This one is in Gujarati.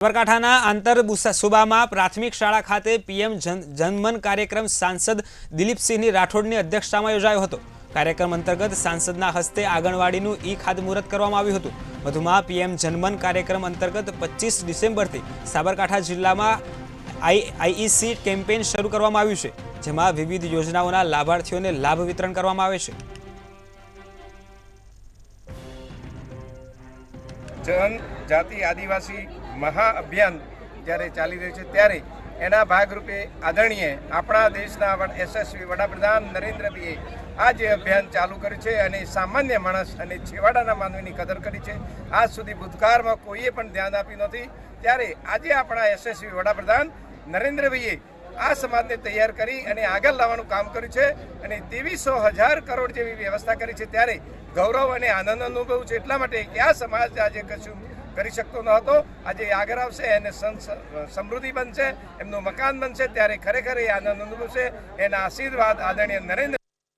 સાબરકાંઠાના આંતરસુબામાં પ્રાથમિક શાળા ખાતે પીએમ જનમન કાર્યક્રમ સાંસદ દિલીપસિંહ રાઠોડની અધ્યક્ષતામાં યોજાયો હતો। કાર્યક્રમ અંતર્ગત સાંસદના હસ્તે આંગણવાડીનું ખાતમુહૂર્ત કરવામાં આવ્યું હતું। વધુમાં પીએમ જનમન કાર્યક્રમ અંતર્ગત 25 ડિસેમ્બરથી સાબરકાંઠા જિલ્લામાં આઈઈસી કેમ્પેઇન શરૂ કરવામાં આવ્યું છે, જેમાં વિવિધ યોજનાઓના લાભાર્થીઓને લાભ વિતરણ કરવામાં આવે છે। जनजाति आदिवासी महाअभियान જ્યારે ચાલી રહ્યું છે ત્યારે એના ભાગરૂપે આદરણીય આપણા દેશના યશસ્વી વડાપ્રધાન નરેન્દ્રભાઈએ આ જે અભિયાન ચાલુ કર્યું છે અને સામાન્ય માણસ અને છેવાડાના માનવીની કદર કરી છે। આજ સુધી ભૂતકાળમાં કોઈએ પણ ધ્યાન આપ્યું નથી, ત્યારે આજે આપણા યશસ્વી વડાપ્રધાન નરેન્દ્રભાઈએ આ સમાજને તૈયાર કરી અને આગળ લાવવાનું કામ કર્યું છે અને 23,000 કરોડ જેવી વ્યવસ્થા કરી છે। ત્યારે ગૌરવ અને આનંદ અનુભવું છે, એટલા માટે કે આ સમાજ આજે કશું કરી શકતો ન હતો, આજે આગળ આવશે અને સમૃદ્ધિ બનશે, એમનું મકાન બનશે, ત્યારે ખરેખર એ આનંદ અનુભવશે। એના આશીર્વાદ આદરણીય નરેન્દ્ર